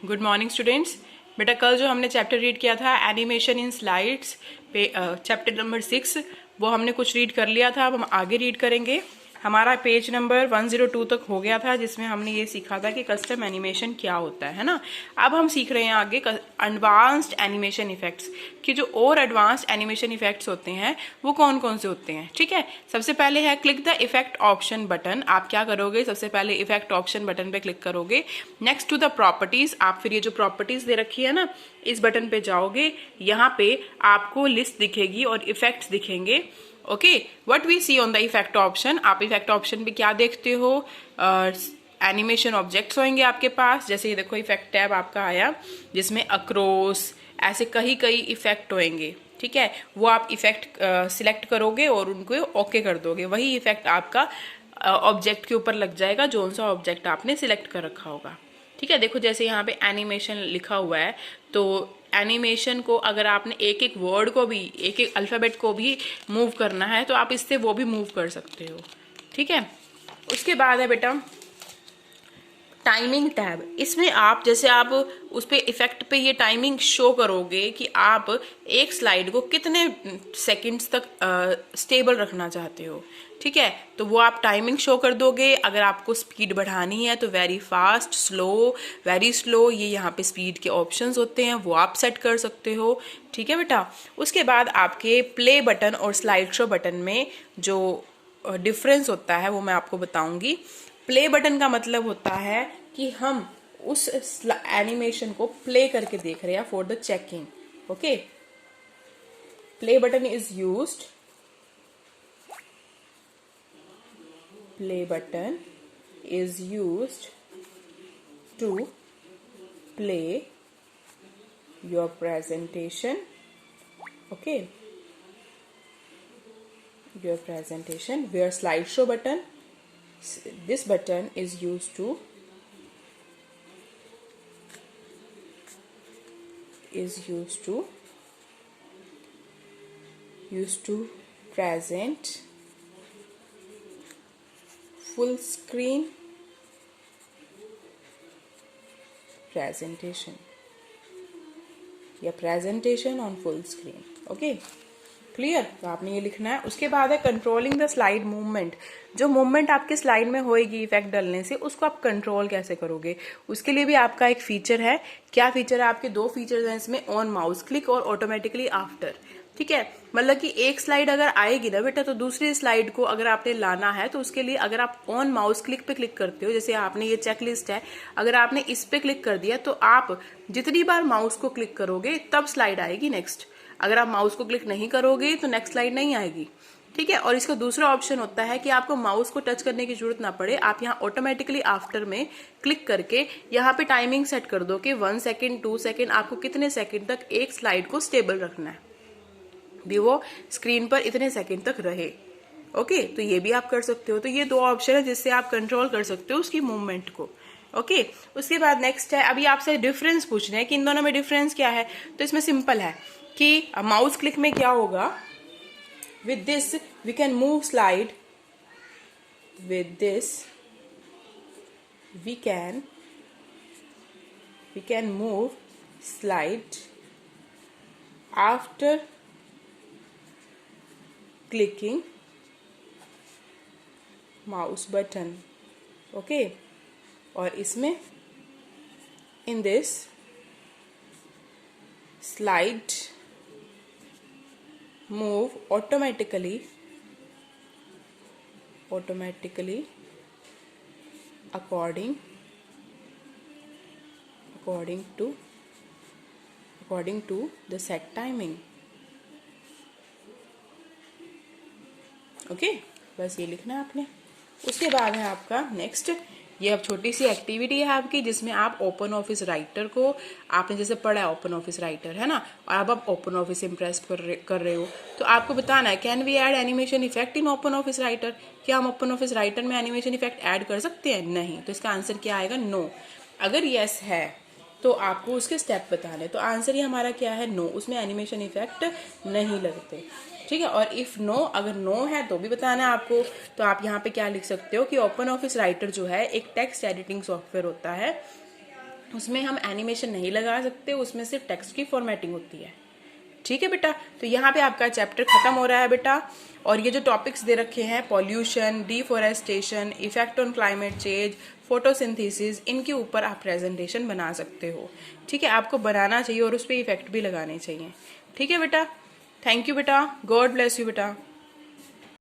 Good morning students. बेटा कल जो हमने चैप्टर रीड किया था एनिमेशन इन स्लाइड्स पे, चैप्टर नंबर 6, वो हमने कुछ रीड कर लिया था। अब हम आगे रीड करेंगे। हमारा पेज नंबर 102 तक हो गया था, जिसमें हमने ये सीखा था कि कस्टम एनिमेशन क्या होता है ना। अब हम सीख रहे हैं आगे एडवांस्ड एनिमेशन इफेक्ट्स कि जो और एडवांस्ड एनिमेशन इफेक्ट्स होते हैं वो कौन कौन से होते हैं। ठीक है, सबसे पहले है click the effect option button. आप क्या करोगे, सबसे पहले इफेक्ट ऑप्शन बटन पे क्लिक करोगे। नेक्स्ट टू द प्रॉपर्टीज, आप फिर ये जो प्रॉपर्टीज दे रखी है ना, इस बटन पे जाओगे। यहाँ पे आपको लिस्ट दिखेगी और इफेक्ट्स दिखेंगे। Okay, what we see on the effect option, आप इफेक्ट ऑप्शन पे क्या देखते हो, एनिमेशन ऑब्जेक्ट्स होंगे आपके पास। जैसे ये देखो इफेक्ट टैब आपका आया, जिसमें अक्रॉस ऐसे कई इफेक्ट होंगे। ठीक है, वो आप इफेक्ट सिलेक्ट करोगे और उनको ओके कर दोगे। वही इफेक्ट आपका ऑब्जेक्ट के ऊपर लग जाएगा, जो सा ऑब्जेक्ट आपने सिलेक्ट कर रखा होगा। ठीक है, देखो जैसे यहाँ पे एनिमेशन लिखा हुआ है, तो एनिमेशन को अगर आपने एक एक वर्ड को भी, एक एक अल्फाबेट को भी मूव करना है तो आप इससे वो भी मूव कर सकते हो। ठीक है, उसके बाद है बेटा टाइमिंग टैब। इसमें आप जैसे आप उस पे इफेक्ट पे ये टाइमिंग शो करोगे कि आप एक स्लाइड को कितने सेकंड्स तक स्टेबल रखना चाहते हो। ठीक है, तो वो आप टाइमिंग शो कर दोगे। अगर आपको स्पीड बढ़ानी है तो very fast, slow, very slow, ये यहाँ पे स्पीड के ऑप्शंस होते हैं, वो आप सेट कर सकते हो। ठीक है बेटा, उसके बाद आपके प्ले बटन और स्लाइड शो बटन में जो डिफरेंस होता है वो मैं आपको बताऊंगी। प्ले बटन का मतलब होता है कि हम उस एनिमेशन को प्ले करके देख रहे हैं for the checking. Okay, play button is used, play button is used to play your presentation. Okay, your presentation, where slideshow button, this button is used to present full screen presentation या presentation on full screen। Okay, clear? तो आपने ये लिखना है। उसके बाद है controlling the slide movement. जो मूवमेंट आपके स्लाइड में होएगी इफेक्ट डालने से, उसको आप कंट्रोल कैसे करोगे, उसके लिए भी आपका एक फीचर है। क्या फीचर है? आपके दो फीचर्स हैं इसमें, ऑन माउस क्लिक और ऑटोमेटिकली आफ्टर। ठीक है, मतलब कि एक स्लाइड अगर आएगी ना बेटा, तो दूसरी स्लाइड को अगर आपने लाना है तो उसके लिए अगर आप ऑन माउस क्लिक पे क्लिक करते हो, जैसे आपने ये चेकलिस्ट है, अगर आपने इस पे क्लिक कर दिया तो आप जितनी बार माउस को क्लिक करोगे तब स्लाइड आएगी नेक्स्ट। अगर आप माउस को क्लिक नहीं करोगे तो नेक्स्ट स्लाइड नहीं आएगी। ठीक है, और इसका दूसरा ऑप्शन होता है कि आपको माउस को टच करने की जरूरत ना पड़े, आप यहाँ ऑटोमेटिकली आफ्टर में क्लिक करके यहाँ पे टाइमिंग सेट कर दो कि 1 सेकेंड 2 सेकेंड आपको कितने सेकेंड तक एक स्लाइड को स्टेबल रखना है, भी वो स्क्रीन पर इतने सेकेंड तक रहे। ओके, तो ये भी आप कर सकते हो। तो ये दो ऑप्शन है जिससे आप कंट्रोल कर सकते हो उसकी मूवमेंट को। ओके, उसके बाद नेक्स्ट है, अभी आपसे डिफरेंस पूछ रहे हैं कि इन दोनों में डिफरेंस क्या है। तो इसमें सिंपल है कि माउस क्लिक में क्या होगा, with this we can move slide, with this we can move slide after clicking mouse button. Okay, और इसमें in this slide move automatically according to the set timing। Okay, बस ये लिखना है आपने। उसके बाद है आपका नेक्स्ट, ये अब छोटी सी एक्टिविटी है आपकी, जिसमें आप ओपन ऑफिस राइटर को, आपने जैसे पढ़ा है ओपन ऑफिस राइटर है ना, और अब आप ओपन ऑफिस इम्प्रेस कर रहे हो, तो आपको बताना है can we add animation effect in open office writer. क्या हम ओपन ऑफिस राइटर में एनिमेशन इफेक्ट ऐड कर सकते हैं? नहीं। तो इसका आंसर क्या आएगा? नो। अगर यस है तो आपको उसके स्टेप बताने। तो आंसर ही हमारा क्या है? नो, उसमें एनिमेशन इफेक्ट नहीं लगते। ठीक है, और इफ नो, अगर नो है तो भी बताना है आपको। तो आप यहाँ पे क्या लिख सकते हो कि ओपन ऑफिस राइटर जो है एक टेक्स्ट एडिटिंग सॉफ्टवेयर होता है उसमें हम एनिमेशन नहीं लगा सकते, उसमें सिर्फ टेक्स्ट की फॉर्मेटिंग होती है। ठीक है बेटा, तो यहाँ पे आपका चैप्टर खत्म हो रहा है बेटा। और ये जो टॉपिक्स दे रखे हैं, pollution, deforestation, effect on climate change, photosynthesis, इनके ऊपर आप प्रेजेंटेशन बना सकते हो। ठीक है, आपको बनाना चाहिए और उस पर इफेक्ट भी लगाने चाहिए। ठीक है बेटा, थैंक यू बेटा, गॉड ब्लेस यू बेटा।